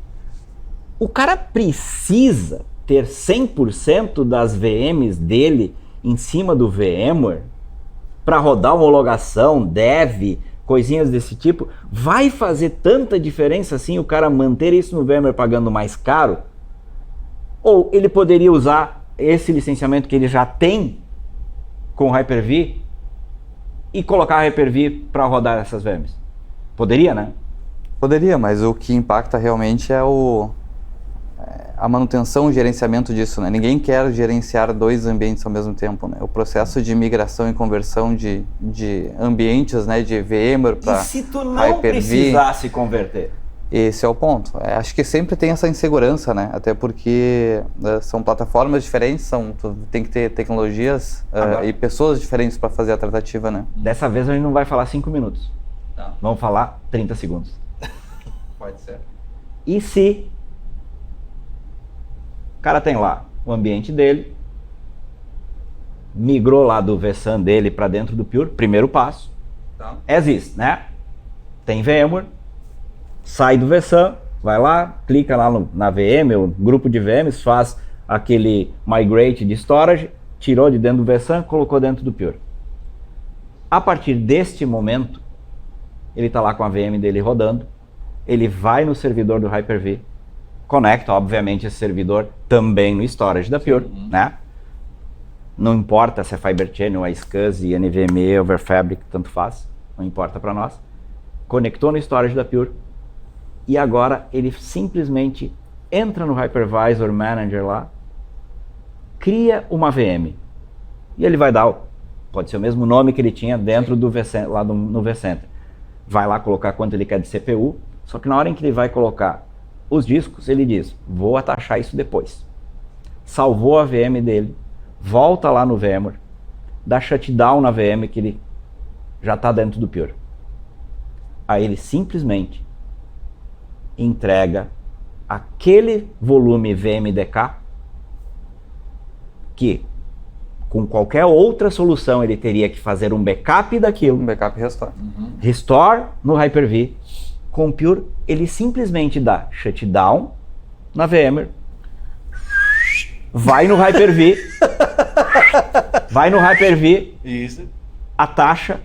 O cara precisa ter 100% das VMs dele em cima do VMware para rodar homologação, dev, coisinhas desse tipo? Vai fazer tanta diferença assim o cara manter isso no VMware pagando mais caro? Ou ele poderia usar esse licenciamento que ele já tem com o Hyper-V e colocar a Hyper-V para rodar essas VMs? Poderia, né? Poderia, mas o que impacta realmente é a manutenção, o gerenciamento disso, né? Ninguém quer gerenciar 2 ambientes ao mesmo tempo, né? O processo de migração e conversão de ambientes, né, de VMware para E se tu não Hyper-V, precisasse converter? Esse é o ponto. Acho que sempre tem essa insegurança, né? Até porque são plataformas diferentes, tem que ter tecnologias e pessoas diferentes para fazer a tratativa, né? Dessa vez a gente não vai falar 5 minutos. Tá. Vamos falar 30 segundos. Pode ser. E se o cara tem lá o ambiente dele, migrou lá do vSAN dele para dentro do Pure, primeiro passo, Tá. as is, né? Tem VMware, sai do vSAN, vai lá, clica lá na VM, o grupo de VMs, faz aquele migrate de storage, tirou de dentro do vSAN, colocou dentro do Pure. A partir deste momento, ele está lá com a VM dele rodando, ele vai no servidor do Hyper-V, conecta, obviamente, esse servidor também no storage da Pure, né? Não importa se é Fiber Channel, iSCSI, NVMe, over Fabric, tanto faz, não importa para nós. Conectou no storage da Pure e agora ele simplesmente entra no Hypervisor Manager lá, cria uma VM e ele vai dar, pode ser o mesmo nome que ele tinha dentro do vCenter, lá no vCenter. Vai lá colocar quanto ele quer de CPU, só que na hora em que ele vai colocar os discos, ele diz, vou atachar isso depois. Salvou a VM dele, volta lá no VMware, dá shutdown na VM que ele já está dentro do Pure. Aí ele simplesmente entrega aquele volume VMDK que com qualquer outra solução ele teria que fazer um backup daquilo. Um backup e restore. Restore no Hyper-V. Com o Pure, ele simplesmente dá shutdown na VMware, vai no Hyper-V, Isso. atacha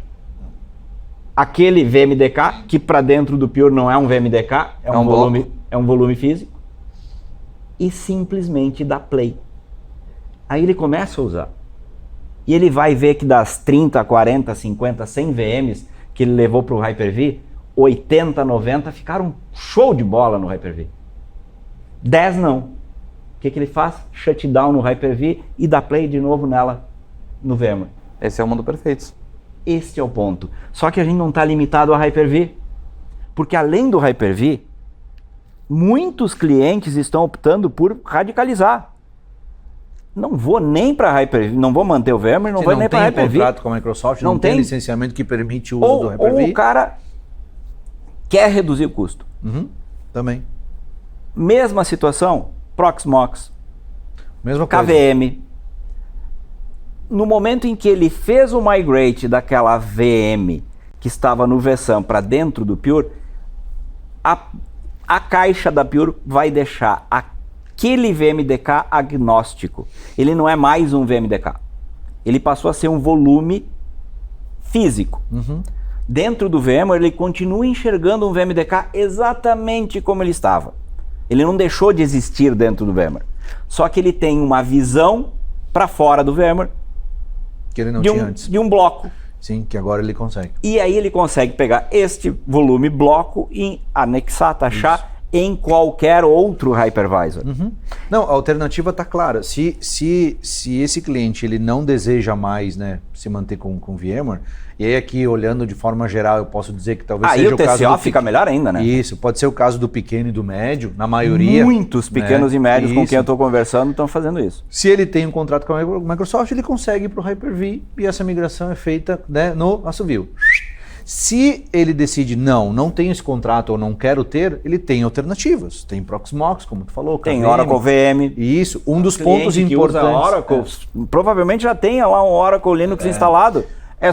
aquele VMDK, que para dentro do Pure não é um VMDK, é um volume físico, e simplesmente dá play. Aí ele começa a usar. E ele vai ver que das 30, 40, 50, 100 VMs que ele levou para o Hyper-V, 80, 90 ficaram show de bola no Hyper-V. 10 não. O que ele faz? Shutdown no Hyper-V e dá play de novo nela no VMware. Esse é o mundo perfeito. Este é o ponto. Só que a gente não está limitado a Hyper-V. Porque além do Hyper-V, muitos clientes estão optando por radicalizar. Não vou nem para Hyper-V, não vou manter o VMware, não vou nem para Hyper-V. Não tem contrato com a Microsoft, não tem licenciamento que permite o uso do Hyper-V. Ou o cara quer reduzir o custo. Também. Mesma situação, Proxmox, Mesma coisa. KVM. No momento em que ele fez o migrate daquela VM que estava no vSAN para dentro do Pure, a caixa da Pure vai deixar aquele VMDK agnóstico. Ele não é mais um VMDK. Ele passou a ser um volume físico. Dentro do VMware, ele continua enxergando um VMDK exatamente como ele estava. Ele não deixou de existir dentro do VMware. Só que ele tem uma visão para fora do VMware que ele não tinha antes. De um bloco. Sim, que agora ele consegue. E aí ele consegue pegar este volume bloco e anexar, atachar em qualquer outro hypervisor. Não, a alternativa está clara. Se esse cliente ele não deseja mais, né, se manter com VMware, e aí aqui olhando de forma geral eu posso dizer que talvez seja o caso TCO fica melhor ainda, né? Isso, pode ser o caso do pequeno e do médio, na maioria. Muitos pequenos, né, e médios com quem eu estou conversando estão fazendo isso. Se ele tem um contrato com a Microsoft, ele consegue ir para o Hyper-V e essa migração é feita, né, no assovio. Se ele decide, não tenho esse contrato ou não quero ter, ele tem alternativas. Tem Proxmox, como tu falou. Tem Oracle VM. Isso, um dos pontos importantes. Que usa Oracle, provavelmente já tem lá um Oracle Linux instalado. É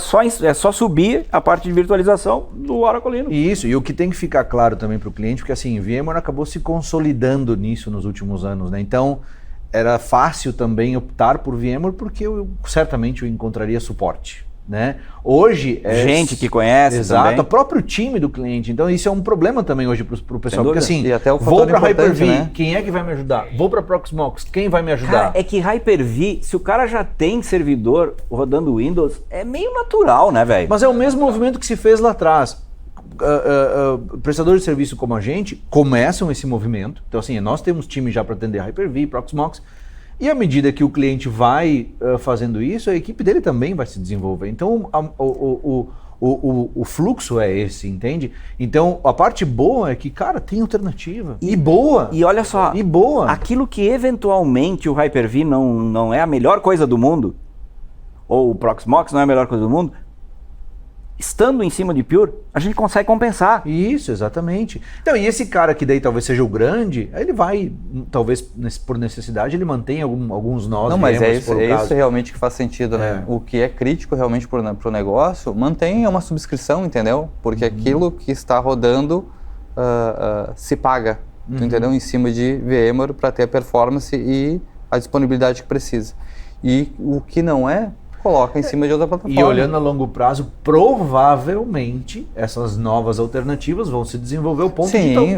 só subir a parte de virtualização do Oracle Linux. Isso, e o que tem que ficar claro também para o cliente, porque assim, VMware acabou se consolidando nisso nos últimos anos, né? Então, era fácil também optar por VMware porque certamente eu encontraria suporte. Né? Hoje gente que conhece, exato, também. O próprio time do cliente. Então isso é um problema também hoje para o pessoal, porque assim, e até o vou para Hyper-V, né? Quem é que vai me ajudar? Vou para Proxmox, quem vai me ajudar? Cara, é que Hyper-V, se o cara já tem servidor rodando Windows, é meio natural, né, velho? Mas é o mesmo movimento que se fez lá atrás. Prestadores de serviço como a gente começam esse movimento. Então assim, nós temos time já para atender Hyper-V, Proxmox. E à medida que o cliente vai fazendo isso, a equipe dele também vai se desenvolver. Então, O fluxo é esse, entende? Então, a parte boa é que, cara, tem alternativa. E boa. E olha só, e boa. Aquilo que eventualmente o Hyper-V não é a melhor coisa do mundo, ou o Proxmox não é a melhor coisa do mundo, estando em cima de Pure, a gente consegue compensar. Isso, exatamente. Então, e esse cara que daí talvez seja o grande, aí ele vai, talvez por necessidade, ele mantém alguns nós. Não, mas é isso realmente que faz sentido, né? O que é crítico realmente para o negócio, mantenha uma subscrição, entendeu? Porque aquilo que está rodando se paga, tu entendeu? Em cima de VMware para ter a performance e a disponibilidade que precisa. E o que não é, coloca em cima de outra plataforma. E olhando a longo prazo, provavelmente essas novas alternativas vão se desenvolver ao ponto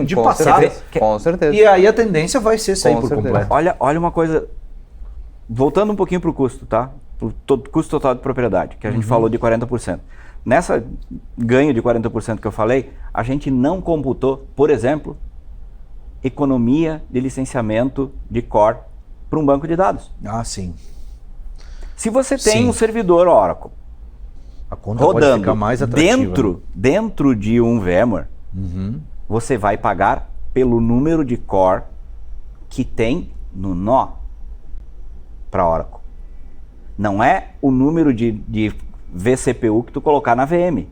de passar. Com certeza. E aí a tendência vai ser sair por completo. Olha uma coisa, voltando um pouquinho para o custo, tá? Custo total de propriedade, que a gente falou de 40%. Nessa ganho de 40% que eu falei, a gente não computou, por exemplo, economia de licenciamento de core para um banco de dados. Ah, sim. Se você tem um servidor Oracle a conta rodando pode ficar mais atrativa, dentro de um VMware, você vai pagar pelo número de core que tem no nó para Oracle. Não é o número de vCPU que tu colocar na VM.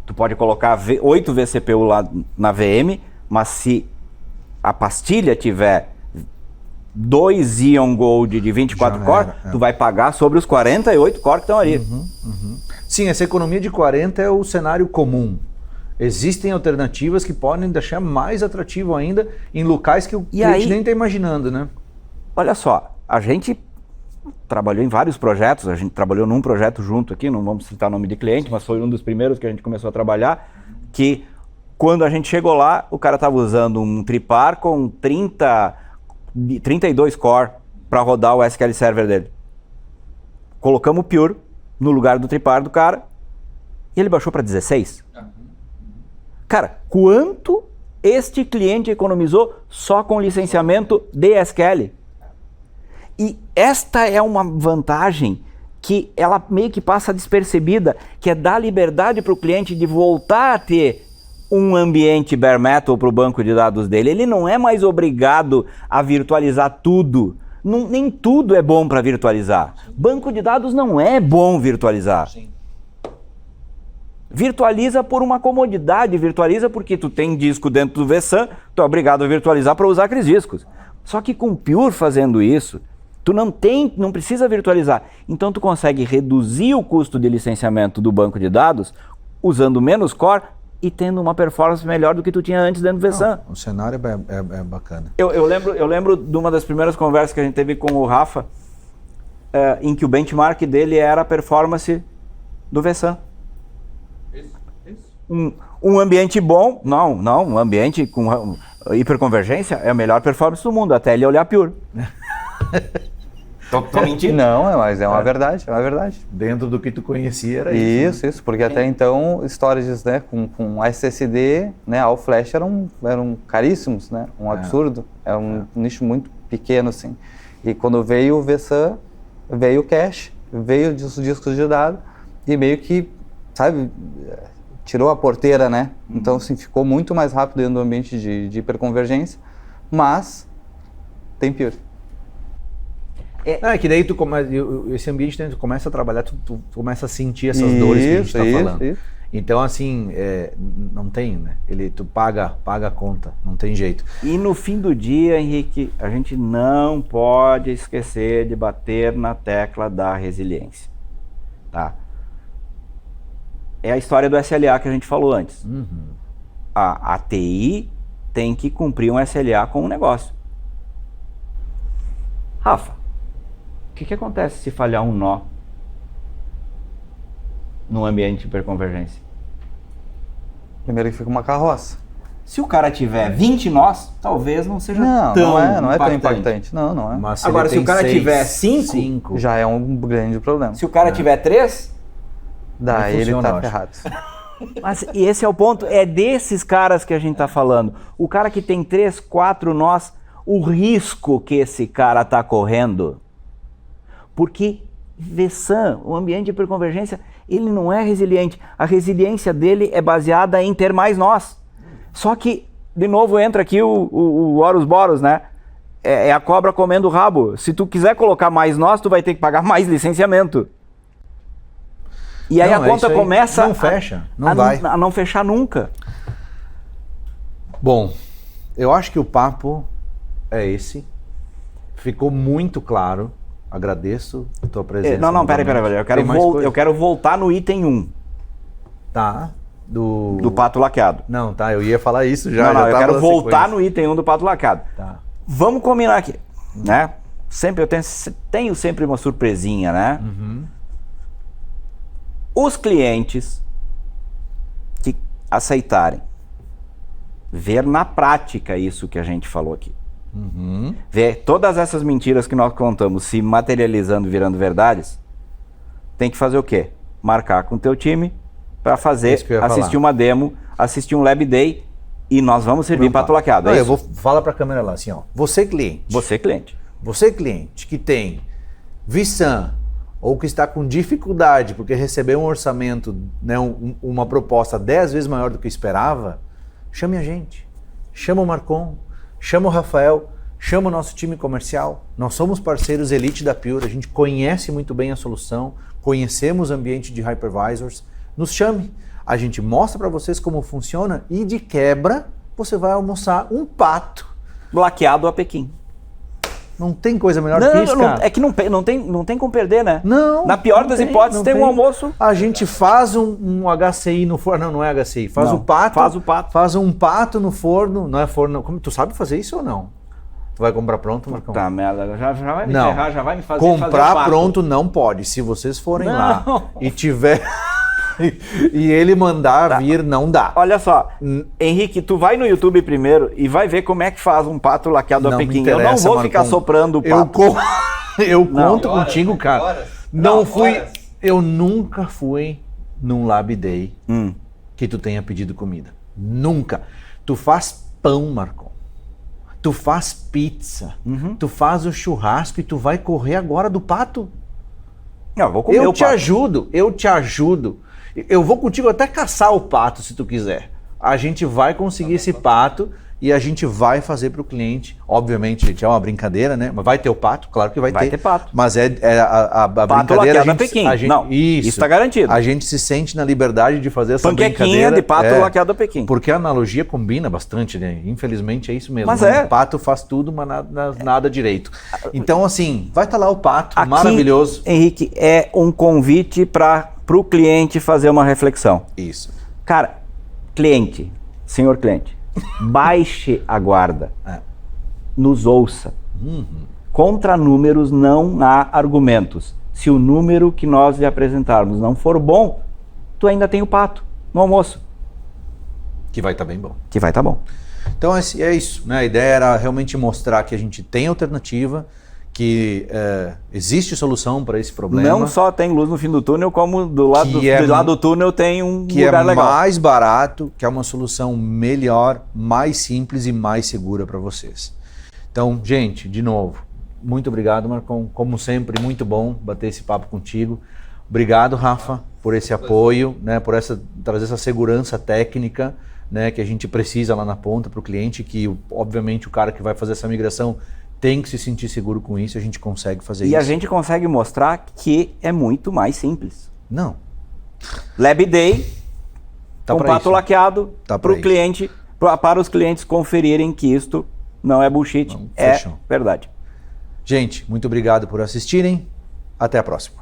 Tu pode colocar 8 vCPU lá na VM, mas se a pastilha tiver 2 Xeon Gold de 24 core, tu vai pagar sobre os 48 core que estão ali. Sim, essa economia de 40 é o cenário comum. Existem alternativas que podem deixar mais atrativo ainda em locais que o cliente nem está imaginando, né? Olha só, a gente trabalhou em vários projetos, a gente trabalhou num projeto junto aqui, não vamos citar o nome de cliente, mas foi um dos primeiros que a gente começou a trabalhar, que quando a gente chegou lá, o cara estava usando um Tripar com 32 core para rodar o SQL Server dele. Colocamos o Pure no lugar do Tripar do cara e ele baixou para 16. Cara, quanto este cliente economizou só com licenciamento de SQL? E esta é uma vantagem que ela meio que passa despercebida, que é dar liberdade para o cliente de voltar a ter um ambiente bare metal para o banco de dados dele. Ele não é mais obrigado a virtualizar tudo. Nem tudo é bom para virtualizar. Banco de dados não é bom virtualizar. Sim. Virtualiza por uma comodidade, virtualiza porque tu tem disco dentro do vSAN, tu é obrigado a virtualizar para usar aqueles discos. Só que com o Pure fazendo isso, tu não precisa virtualizar. Então tu consegue reduzir o custo de licenciamento do banco de dados usando menos core e tendo uma performance melhor do que tu tinha antes dentro do vSAN. O cenário é bacana. Eu lembro de uma das primeiras conversas que a gente teve com o Rafa, em que o benchmark dele era a performance do vSAN. Um ambiente bom, um ambiente com hiperconvergência é a melhor performance do mundo, até ele olhar Pure. Tô mentindo? Não, mas é uma verdade, é uma verdade. Dentro do que tu conhecia era isso. Isso, porque até então storages, né, com SSD, né, all flash eram caríssimos, né, um absurdo, era um nicho muito pequeno assim. E quando veio o vSAN, veio o cache, veio os discos de dados e meio que, sabe, tirou a porteira, né? Então, assim, ficou muito mais rápido dentro do ambiente de hiperconvergência, mas tem Pure. É que daí esse ambiente tu começa a trabalhar, tu começa a sentir essas dores que a gente está falando. Isso. Então, assim, não tem, né? Tu paga a conta, não tem jeito. E no fim do dia, Henrique, a gente não pode esquecer de bater na tecla da resiliência, tá? É a história do SLA que a gente falou antes. A TI tem que cumprir um SLA com o negócio. Rafa, o que acontece se falhar um nó no ambiente de hiperconvergência? Primeiro que fica uma carroça. Se o cara tiver 20 nós, talvez não seja tão não é tão impactante. Não é. Mas agora, se o cara tiver 5, já é um grande problema. Se o cara tiver 3, daí ele tá ferrado. Mas e esse é o ponto, é desses caras que a gente tá falando. O cara que tem 3, 4 nós, o risco que esse cara tá correndo. Porque vSAN, o ambiente de hiperconvergência, ele não é resiliente. A resiliência dele é baseada em ter mais nós. Só que, de novo, entra aqui o Horus Boros, né? É a cobra comendo o rabo. Se tu quiser colocar mais nós, tu vai ter que pagar mais licenciamento. E aí a conta começa não fecha, não vai. A não fechar nunca. Bom, eu acho que o papo é esse. Ficou muito claro. Agradeço a tua presença. Não, peraí. Eu quero voltar no item 1. Tá. Do pato laqueado. Não, tá. Eu ia falar isso já. Eu quero voltar no item 1 do pato laqueado. Tá. Vamos combinar aqui, né? Sempre eu tenho sempre uma surpresinha, né? Uhum. Os clientes que aceitarem ver na prática isso que a gente falou aqui. Uhum. Ver todas essas mentiras que nós contamos se materializando, virando verdades, tem que fazer o quê? Marcar com o teu time para fazer, assistir uma demo, assistir um Lab Day e nós vamos servir pato laqueado. Eu vou falar para a câmera lá assim, ó. Você cliente que tem Visan ou que está com dificuldade porque recebeu um orçamento, né, uma proposta 10 vezes maior do que esperava, chame a gente, chama o Marcon, chama o Rafael, chama o nosso time comercial. Nós somos parceiros elite da Pure, a gente conhece muito bem a solução, conhecemos o ambiente de hypervisors. Nos chame, a gente mostra para vocês como funciona e de quebra você vai almoçar um pato laqueado a Pequim. Não tem coisa melhor que isso, cara. É que não tem como perder, né? Não. Na pior das hipóteses, tem um almoço. A gente faz um HCI no forno. Não é HCI. Faz o pato. Faz um pato no forno. Não é forno. Como, tu sabe fazer isso ou não? Tu vai comprar pronto, Marcão? Tá, merda. Já vai me ferrar, já vai me fazer comprar pronto não pode. Se vocês forem lá e tiver... e ele mandar vir, não dá. Olha só, Henrique, tu vai no YouTube primeiro e vai ver como é que faz um pato laqueado a Pequim. Eu não vou ficar soprando o pato. Eu conto contigo, cara. Eu nunca fui num Lab Day que tu tenha pedido comida. Nunca. Tu faz pão, Marcon. Tu faz pizza. Tu faz o churrasco e tu vai correr agora do pato. Não, vou comer o pato. Eu te ajudo. Eu vou contigo até caçar o pato, se tu quiser. A gente vai conseguir esse pato e a gente vai fazer para o cliente. Obviamente, gente, é uma brincadeira, né? Mas vai ter o pato, claro que vai ter. Vai ter pato. Mas a brincadeira... Isso está garantido. A gente se sente na liberdade de fazer essa panquequinha brincadeira. De pato laqueado a Pequim. Porque a analogia combina bastante, né? Infelizmente é isso mesmo. Mas O pato faz tudo, mas nada direito. Então, assim, vai estar lá o pato, aqui, maravilhoso. Henrique, é um convite para o cliente fazer uma reflexão. Isso. Cara, senhor cliente, baixe a guarda, nos ouça. Contra números não há argumentos. Se o número que nós lhe apresentarmos não for bom, tu ainda tem o pato no almoço. Que vai estar bem bom. Que vai estar bom. Então é isso, né? A ideia era realmente mostrar que a gente tem alternativa, que existe solução para esse problema. Não só tem luz no fim do túnel, como do lado do túnel tem um lugar legal. Que é mais barato, que é uma solução melhor, mais simples e mais segura para vocês. Então, gente, de novo, muito obrigado, Marcon. Como sempre, muito bom bater esse papo contigo. Obrigado, Rafa, por esse apoio, né, por trazer essa segurança técnica, né, que a gente precisa lá na ponta para o cliente, que obviamente o cara que vai fazer essa migração tem que se sentir seguro com isso, a gente consegue fazer isso. E a gente consegue mostrar que é muito mais simples. Não. Lab Day, com pato laqueado, para o cliente, para os clientes conferirem que isto não é bullshit, é verdade. Gente, muito obrigado por assistirem. Até a próxima.